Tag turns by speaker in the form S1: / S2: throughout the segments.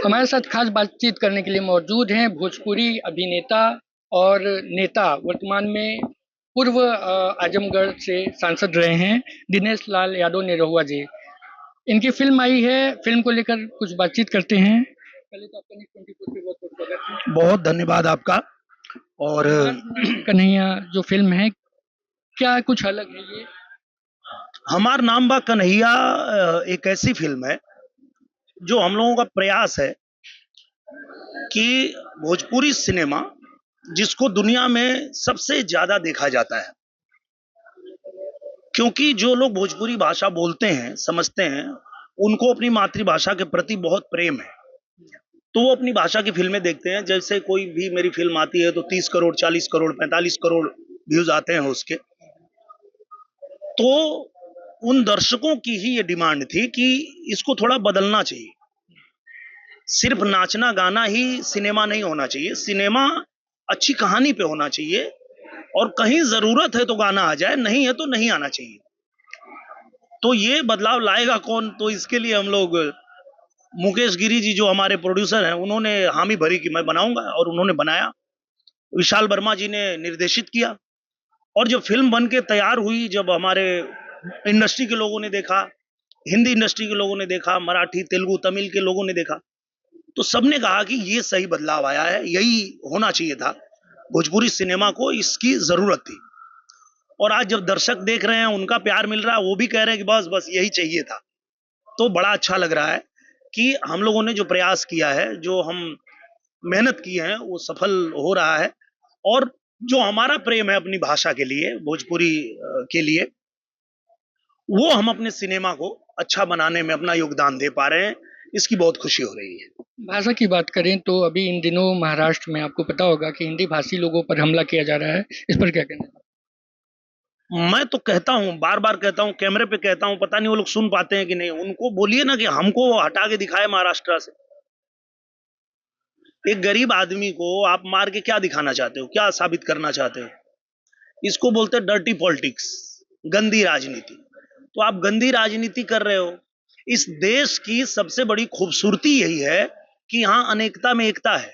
S1: हमारे साथ खास बातचीत करने के लिए मौजूद हैं भोजपुरी अभिनेता और नेता, वर्तमान में पूर्व आजमगढ़ से सांसद रहे हैं, दिनेश लाल यादव निरहुआ जी। इनकी फ़िल्म आई है, फ़िल्म को लेकर कुछ बातचीत करते हैं। पहले तो आपका न्यूज़ 24 पे बहुत-बहुत स्वागत है।
S2: बहुत धन्यवाद आपका। और
S1: कन्हैया जो फ़िल्म है, क्या कुछ अलग है ये?
S2: हमार नाम बा कन्हैया एक ऐसी फिल्म है जो हम लोगों का प्रयास है कि भोजपुरी सिनेमा जिसको दुनिया में सबसे ज्यादा देखा जाता है, क्योंकि जो लोग भोजपुरी भाषा बोलते हैं, समझते हैं, उनको अपनी मातृभाषा के प्रति बहुत प्रेम है, तो वो अपनी भाषा की फिल्में देखते हैं। जैसे कोई भी मेरी फिल्म आती है तो 30 करोड़, 40 करोड़, 45 करोड़ व्यूज आते हैं उसके। तो उन दर्शकों की ही ये डिमांड थी कि इसको थोड़ा बदलना चाहिए। सिर्फ नाचना गाना ही सिनेमा नहीं होना चाहिए, सिनेमा अच्छी कहानी पे होना चाहिए, और कहीं जरूरत है तो गाना आ जाए, नहीं है तो नहीं आना चाहिए। तो ये बदलाव लाएगा कौन? तो इसके लिए हम लोग, मुकेश गिरी जी जो हमारे प्रोड्यूसर हैं, उन्होंने हामी भरी कि मैं बनाऊंगा, और उन्होंने बनाया। विशाल वर्मा जी ने निर्देशित किया, और जब फिल्म बन के तैयार हुई, जब हमारे इंडस्ट्री के लोगों ने देखा, हिंदी इंडस्ट्री के लोगों ने देखा, मराठी, तेलुगु, तमिल के लोगों ने देखा, तो सबने कहा कि ये सही बदलाव आया है, यही होना चाहिए था, भोजपुरी सिनेमा को इसकी जरूरत थी। और आज जब दर्शक देख रहे हैं, उनका प्यार मिल रहा है, वो भी कह रहे हैं कि बस बस यही चाहिए था। तो बड़ा अच्छा लग रहा है कि हम लोगों ने जो प्रयास किया है, जो हम मेहनत की है, वो सफल हो रहा है। और जो हमारा प्रेम है अपनी भाषा के लिए, भोजपुरी के लिए, वो हम अपने सिनेमा को अच्छा बनाने में अपना योगदान दे पा रहे हैं। इसकी बहुत खुशी हो रही है।
S1: भाषा की बात करें तो अभी इन दिनों महाराष्ट्र में आपको पता होगा कि हिंदी भाषी लोगों पर हमला किया जा रहा है। इस पर क्या कहना है?
S2: मैं तो कहता हूँ, बार बार कहता हूँ, कैमरे पे कहता हूँ, पता नहीं वो लोग सुन पाते हैं कि नहीं। उनको बोलिए ना कि हमको हटा के दिखाए महाराष्ट्र से। एक गरीब आदमी को आप मार के क्या दिखाना चाहते हो, क्या साबित करना चाहते हो? इसको बोलते हैं डर्टी पॉलिटिक्स, गंदी राजनीति। तो आप गंदी राजनीति कर रहे हो। इस देश की सबसे बड़ी खूबसूरती यही है कि यहाँ अनेकता में एकता है।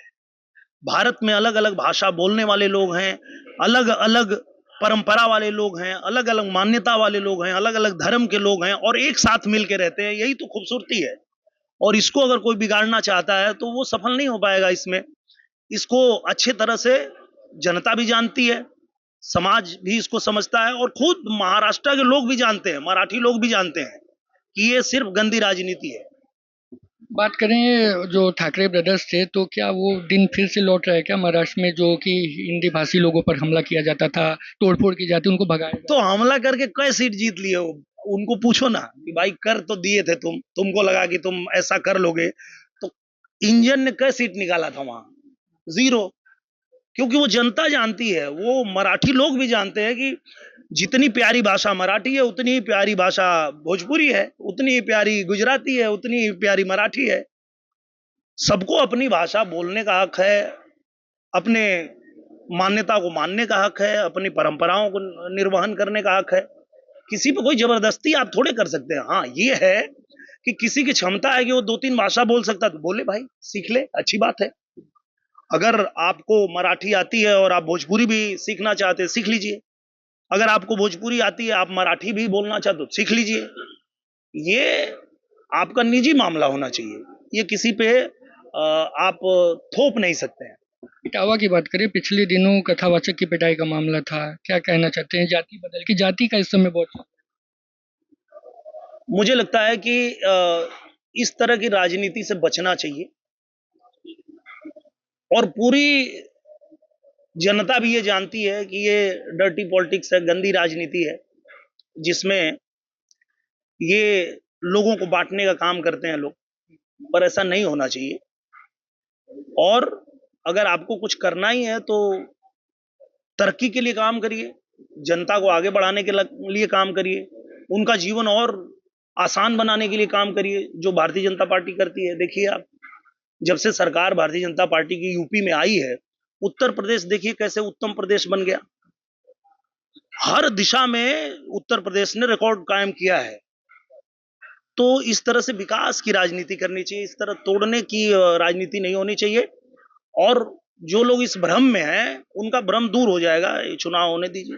S2: भारत में अलग अलग भाषा बोलने वाले लोग हैं, अलग अलग परंपरा वाले लोग हैं, अलग अलग मान्यता वाले लोग हैं, अलग अलग धर्म के लोग हैं, और एक साथ मिलकर रहते हैं। यही तो खूबसूरती है। और इसको अगर कोई बिगाड़ना चाहता है तो वो सफल नहीं हो पाएगा इसमें। इसको अच्छे तरह से जनता भी जानती है, समाज भी इसको समझता है, और खुद महाराष्ट्र के लोग भी जानते हैं, मराठी लोग भी जानते हैं कि ये सिर्फ गंदी राजनीति है।
S1: बात करें जो ठाकरे ब्रदर्स थे, तो क्या वो दिन फिर से लौट रहा है क्या महाराष्ट्र में, जो कि हिंदी भाषी लोगों पर हमला किया जाता था, तोड़फोड़ की जाती, उनको भगाया
S2: तो
S1: जाता?
S2: हमला करके कई सीट जीत लिए हो? उनको पूछो ना कि भाई कर तो दिए थे तुमको लगा कि तुम ऐसा कर लोगे, तो इंजन ने कई सीट निकाला था वहां? जीरो। क्योंकि वो जनता जानती है, वो मराठी लोग भी जानते हैं कि जितनी प्यारी भाषा मराठी है, उतनी ही प्यारी भाषा भोजपुरी है, उतनी ही प्यारी गुजराती है, उतनी ही प्यारी मराठी है। सबको अपनी भाषा बोलने का हक है, अपने मान्यता को मानने का हक है, अपनी परंपराओं को निर्वहन करने का हक है। किसी पे कोई जबरदस्ती आप थोड़े कर सकते हैं। हाँ, ये है कि किसी की क्षमता है कि वो 2-3 भाषा बोल सकता है, तो बोले भाई, सीख ले, अच्छी बात है। अगर आपको मराठी आती है और आप भोजपुरी भी सीखना चाहते हैं, सीख लीजिए। अगर आपको भोजपुरी आती है, आप मराठी भी बोलना चाहते हो, सीख लीजिए। ये आपका निजी मामला होना चाहिए। ये किसी पे आप थोप नहीं सकते हैं।
S1: इटावा की बात करें, पिछले दिनों कथावाचक की पिटाई का मामला था, क्या कहना चाहते हैं? जाति बदल की, जाति का इस समय बहुत
S2: मुझे लगता है कि इस तरह की राजनीति से बचना चाहिए, और पूरी जनता भी ये जानती है कि ये डर्टी पॉलिटिक्स है, गंदी राजनीति है, जिसमें ये लोगों को बांटने का काम करते हैं लोग। पर ऐसा नहीं होना चाहिए। और अगर आपको कुछ करना ही है तो तरक्की के लिए काम करिए, जनता को आगे बढ़ाने के लिए काम करिए, उनका जीवन और आसान बनाने के लिए काम करिए, जो भारतीय जनता पार्टी करती है। देखिए आप, जब से सरकार भारतीय जनता पार्टी की यूपी में आई है, उत्तर प्रदेश देखिए कैसे उत्तम प्रदेश बन गया। हर दिशा में उत्तर प्रदेश ने रिकॉर्ड कायम किया है। तो इस तरह से विकास की राजनीति करनी चाहिए, इस तरह तोड़ने की राजनीति नहीं होनी चाहिए। और जो लोग इस भ्रम में हैं, उनका भ्रम दूर हो जाएगा, ये चुनाव होने दीजिए।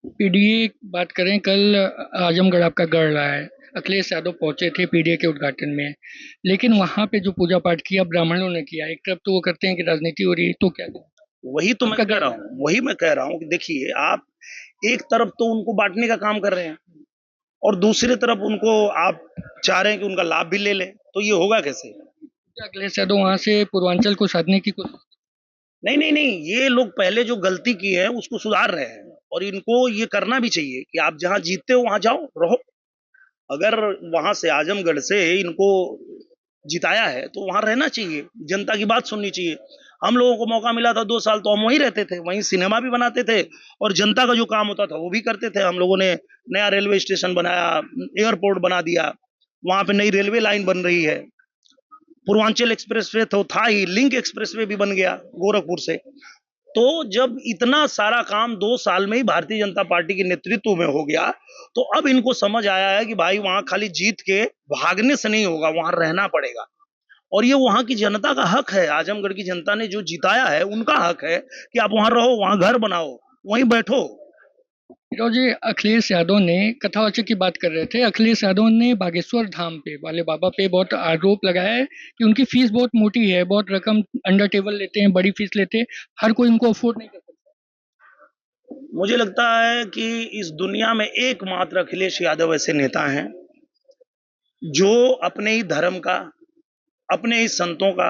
S1: पीडीए की बात करें, कल आजमगढ़ आपका गढ़ रहा है, अखिलेश यादव पहुंचे थे पीडीए के उद्घाटन में, लेकिन वहां पे जो पूजा पाठ किया ब्राह्मणों ने किया। एक तरफ तो वो करते हैं कि राजनीति हो रही है, तो क्या करें?
S2: वही तो मैं
S1: आपका
S2: कह रहा हूँ, वही मैं कह रहा हूँ कि देखिए, आप एक तरफ तो उनको बांटने का काम कर रहे हैं और दूसरी तरफ उनको आप चाह रहे हैं कि उनका लाभ भी ले ले, तो ये होगा कैसे?
S1: क्या अखिलेश यादव वहां से पूर्वांचल को साधने की कोशिश?
S2: नहीं नहीं नहीं, ये लोग पहले जो गलती की है उसको सुधार रहे हैं और इनको ये करना भी चाहिए कि आप जहां जीतते हो वहां जाओ, रहो। अगर वहां से आजमगढ़ से इनको जिताया है तो वहां रहना चाहिए, जनता की बात सुननी चाहिए। हम लोगों को मौका मिला था 2 साल, तो हम वहीं रहते थे, वहीं सिनेमा भी बनाते थे और जनता का जो काम होता था वो भी करते थे। हम लोगों ने नया रेलवे स्टेशन बनाया, एयरपोर्ट बना दिया, वहां पे नई रेलवे लाइन बन रही है, पूर्वांचल एक्सप्रेसवे तो था ही, लिंक एक्सप्रेसवे भी बन गया गोरखपुर से। तो जब इतना सारा काम 2 साल में ही भारतीय जनता पार्टी के नेतृत्व में हो गया, तो अब इनको समझ आया है कि भाई वहां खाली जीत के भागने से नहीं होगा, वहां रहना पड़ेगा। और ये वहां की जनता का हक है, आजमगढ़ की जनता ने जो जिताया है उनका हक है कि आप वहां रहो, वहां घर बनाओ, वहीं बैठो।
S1: फिरोज जी, अखिलेश यादव ने कथावाचक की बात कर रहे थे, अखिलेश यादव ने बागेश्वर धाम पे वाले बाबा पे बहुत आरोप लगाया है कि उनकी फीस बहुत मोटी है, बहुत रकम अंडर टेबल लेते हैं, बड़ी फीस लेते हैं, हर कोई उनको अफोर्ड नहीं कर सकता।
S2: मुझे लगता है कि इस दुनिया में एकमात्र अखिलेश यादव ऐसे नेता हैं जो अपने ही धर्म का, अपने ही संतों का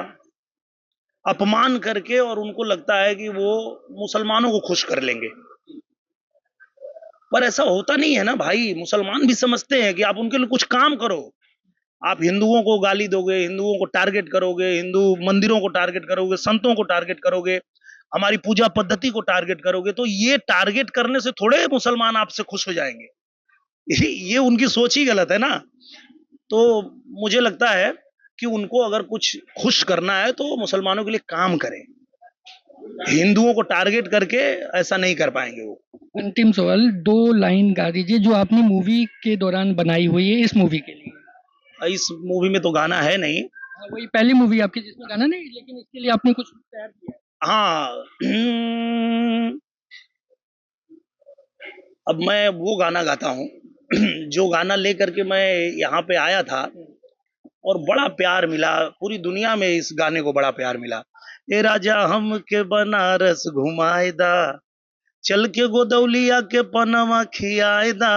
S2: अपमान करके, और उनको लगता है कि वो मुसलमानों को खुश कर लेंगे। पर ऐसा होता नहीं है ना भाई, मुसलमान भी समझते हैं कि आप उनके लिए कुछ काम करो। आप हिंदुओं को गाली दोगे, हिंदुओं को टारगेट करोगे, हिंदू मंदिरों को टारगेट करोगे, संतों को टारगेट करोगे, हमारी पूजा पद्धति को टारगेट करोगे, तो ये टारगेट करने से थोड़े मुसलमान आपसे खुश हो जाएंगे। ये उनकी सोच ही गलत है ना। तो मुझे लगता है कि उनको अगर कुछ खुश करना है तो मुसलमानों के लिए काम करें, हिंदुओं को टारगेट करके ऐसा नहीं कर पाएंगे वो।
S1: अंतिम सवाल, दो लाइन गा दीजिए जो आपने मूवी के दौरान बनाई हुई है इस मूवी के लिए।
S2: इस मूवी में तो गाना है नहीं।
S1: हाँ, वही पहली मूवी आपकी जिसमें गाना नहीं, लेकिन इसके लिए आपने कुछ तैयार किया है।
S2: हाँ, अब मैं वो गाना गाता हूँ जो गाना लेकर के मैं यहाँ पे आया था और बड़ा प्यार मिला, पूरी दुनिया में इस गाने को बड़ा प्यार मिला। ए राजा हम के बनारस घुमाएदा, चल के गोदौलिया के पनवा खियाएदा,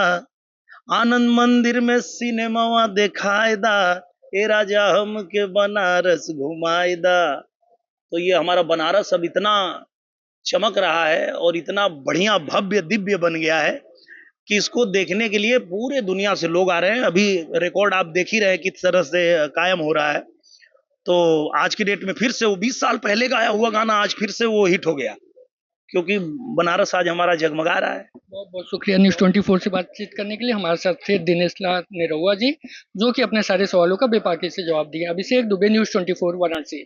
S2: आनंद मंदिर में सिनेमा दिखाएदा, ए राजा हम के बनारस घुमाएदा। तो ये हमारा बनारस अब इतना चमक रहा है और इतना बढ़िया भव्य दिव्य बन गया है कि इसको देखने के लिए पूरे दुनिया से लोग आ रहे हैं। अभी रिकॉर्ड आप देख ही रहे हैं किस तरह से कायम हो रहा है। तो आज की डेट में फिर से वो 20 साल पहले गाया हुआ गाना आज फिर से वो हिट हो गया, क्योंकि बनारस आज हमारा जगमगा रहा है।
S1: बहुत बहुत शुक्रिया न्यूज़ 24 से बातचीत करने के लिए। हमारे साथ थे दिनेश लाल निरहुआ जी, जो कि अपने सारे सवालों का बेबाकी से जवाब दिए। अभिषेक दुबे, न्यूज़ 24, वाराणसी।